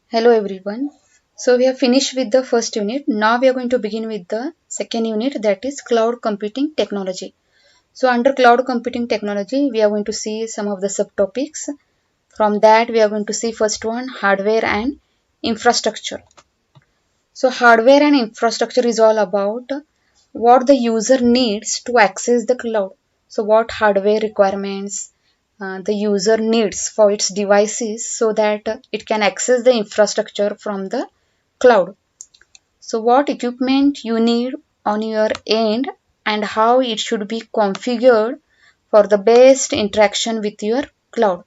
Hello everyone. So we have finished with the first unit. Now we are going to begin with the second unit, that is cloud computing technology. So under cloud computing technology we are going to see some of the subtopics. From that we are going to see first one, hardware and infrastructure. So hardware and infrastructure is all about what the user needs to access the cloud. So what hardware requirements the user needs for its devices so that it can access the infrastructure from the cloud. So what equipment you need on your end and how it should be configured for the best interaction with your cloud.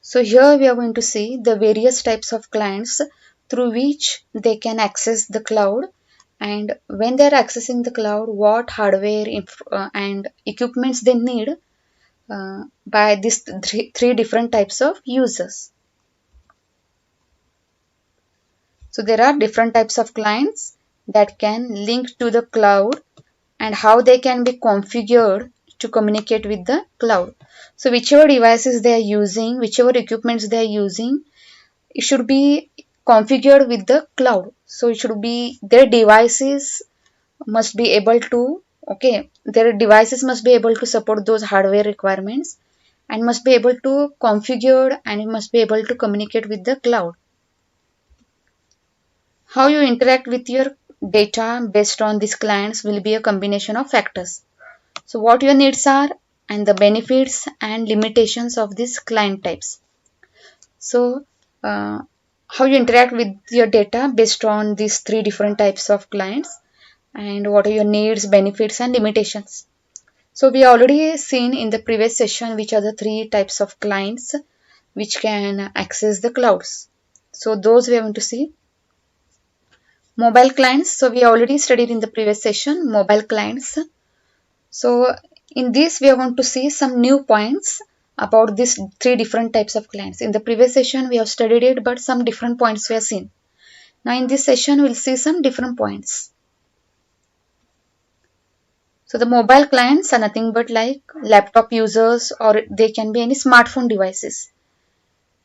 So here we are going to see the various types of clients through which they can access the cloud, and when they are accessing the cloud, what hardware and equipments they need by these three different types of users. So there are different types of clients that can link to the cloud and how they can be configured to communicate with the cloud. So whichever devices they are using, whichever equipments they are using, it should be configured with the cloud. So it should be their devices must be able to, their devices must be able to support those hardware requirements and must be able to configure and it must be able to communicate with the cloud. How you interact with your data based on these clients will be a combination of factors. So what your needs are and the benefits and limitations of these client types. So how you interact with your data based on these three different types of clients and what are your needs, benefits and limitations. So we already seen in the previous session which are the three types of clients which can access the clouds. So those we are going to see. Mobile clients. So we already studied in the previous session mobile clients. So in this we are going to see some new points about these three different types of clients. In the previous session we have studied it, but some different points we have seen. Now in this session we'll see some different points. So the mobile clients are nothing but like laptop users, or they can be any smartphone devices,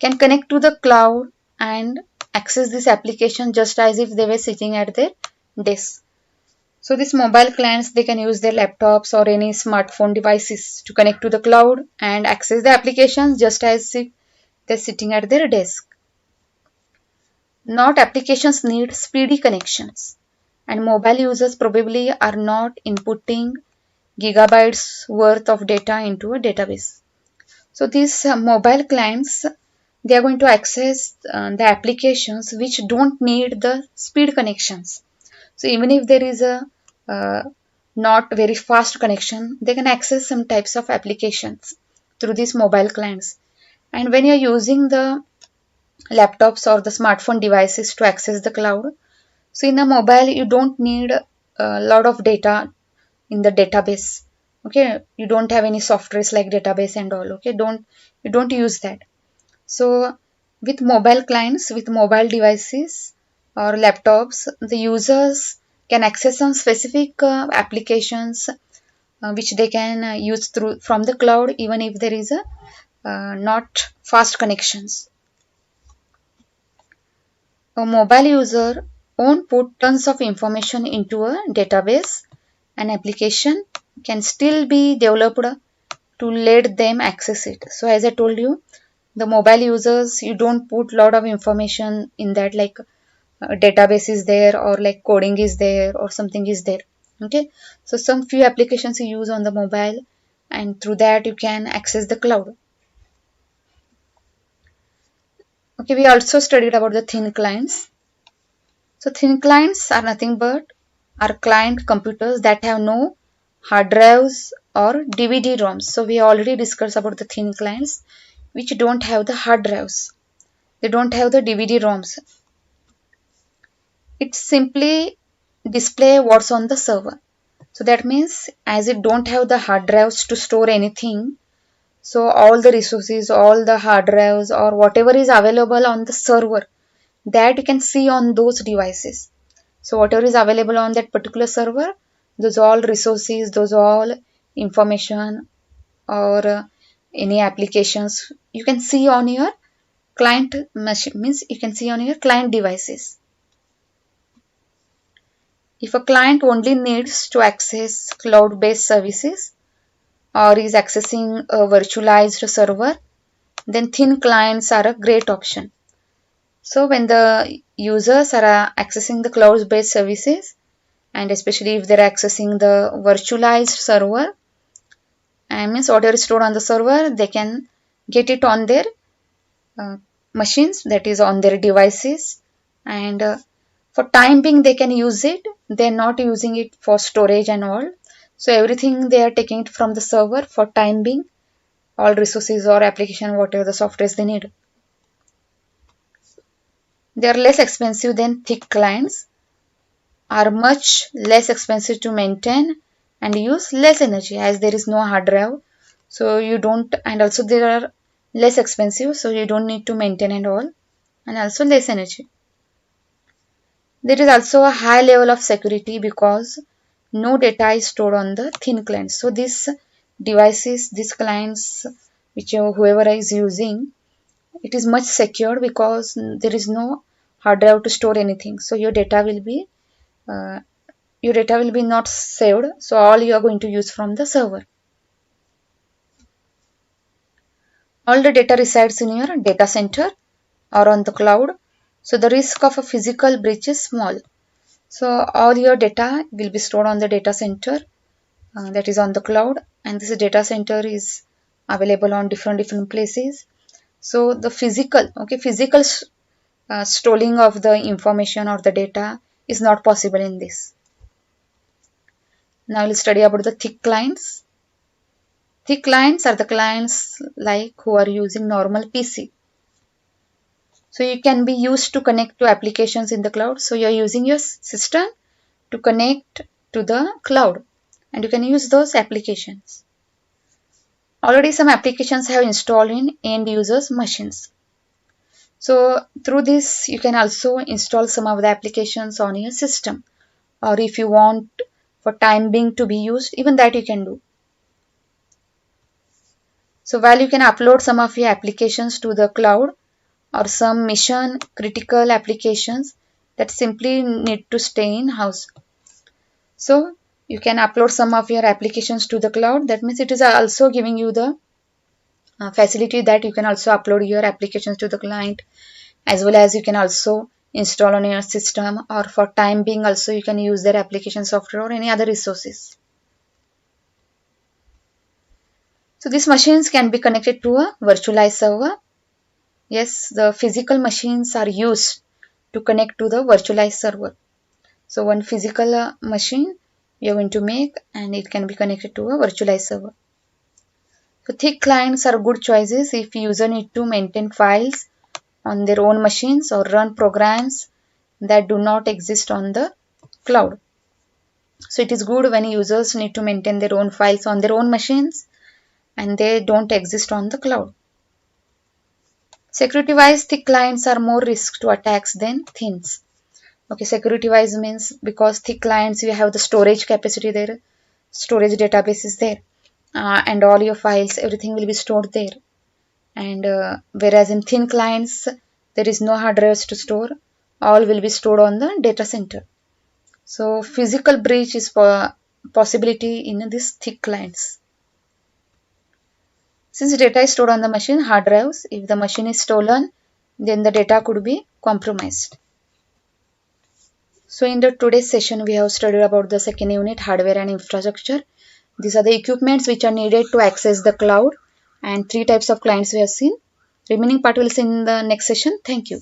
can connect to the cloud and access this application just as if they were sitting at their desk. So these mobile clients, they can use their laptops or any smartphone devices to connect to the cloud and access the applications just as if they're sitting at their desk. Not applications need speedy connections, and mobile users probably are not inputting gigabytes worth of data into a database. So these mobile clients, they are going to access the applications which don't need the speed connections. So even if there is a uh, not very fast connection, they can access some types of applications through these mobile clients. And when you're using the laptops or the smartphone devices to access the cloud, so in a mobile you don't need a lot of data in the database. Okay, you don't have any softwares like database and all. Okay, you don't use that. So with mobile clients, with mobile devices or laptops, the users can access some specific applications which they can use through from the cloud even if there is a not fast connections. A mobile user won't put tons of information into a database. An application can still be developed to let them access it. So as I told you, the mobile users, you don't put lot of information in that, like database is there or like coding is there or something is there. Okay, so some few applications you use on the mobile and through that you can access the cloud. Okay, we also studied about the thin clients. So thin clients are nothing but are client computers that have no hard drives or DVD-ROMs. So we already discussed about the thin clients which don't have the hard drives. They don't have the DVD-ROMs. It simply display what's on the server. So that means as it don't have the hard drives to store anything, so all the resources, all the hard drives or whatever is available on the server, that you can see on those devices. So whatever is available on that particular server, those all resources, those all information or any applications you can see on your Client machine means you can see on your client devices. If a client only needs to access cloud-based services or is accessing a virtualized server, then thin clients are a great option. So when the users are accessing the cloud-based services, and especially if they're accessing the virtualized server, and means whatever is stored on the server, they can get it on their uh, machines, that is on their devices, and for time being they can use it. They're not using it for storage and all. So everything they are taking it from the server for time being, all resources or application, whatever the softwares they need. They are less expensive than thick clients, are much less expensive to maintain and use less energy as there is no hard drive. So you don't, and also they are less expensive, so you don't need to maintain and all, and also less energy. There is also a high level of security because no data is stored on the thin clients. So these devices, these clients, which whoever is using, it is much secure because there is no hard drive to store anything. So uh, your data will be not saved. So all you are going to use from the server. All the data resides in your data center or on the cloud. So the risk of a physical breach is small. So all your data will be stored on the data center, that is on the cloud, and this data center is available on different places. So the physical storing of the information or the data is not possible in this. Now we'll study about the thick clients. Thick clients are the clients like who are using normal PC. So you can be used to connect to applications in the cloud. So you're using your system to connect to the cloud, and you can use those applications. Already some applications have installed in end users machines. So through this you can also install some of the applications on your system, or if you want for time being to be used, even that you can do. So while you can upload some of your applications to the cloud or some mission critical applications that simply need to stay in house. So you can upload some of your applications to the cloud. That means it is also giving you the facility that you can also upload your applications to the client, as well as you can also install on your system, or for time being also you can use their application software or any other resources. So these machines can be connected to a virtualized server. Yes, the physical machines are used to connect to the virtualized server. So one physical machine you are going to make, and it can be connected to a virtualized server. So thick clients are good choices if user need to maintain files on their own machines or run programs that do not exist on the cloud. So it is good when users need to maintain their own files on their own machines and they don't exist on the cloud. Security wise, thick clients are more risk to attacks than thins. Okay, security wise means because thick clients you have the storage capacity there, storage database is there, and all your files, everything will be stored there. And whereas in thin clients, there is no hard drives to store, all will be stored on the data center. So physical breach is possibility in these thick clients. Since data is stored on the machine, hard drives, if the machine is stolen, then the data could be compromised. So in the today's session, we have studied about the second unit, hardware and infrastructure. These are the equipments which are needed to access the cloud, and three types of clients we have seen. Remaining part we'll see in the next session. Thank you.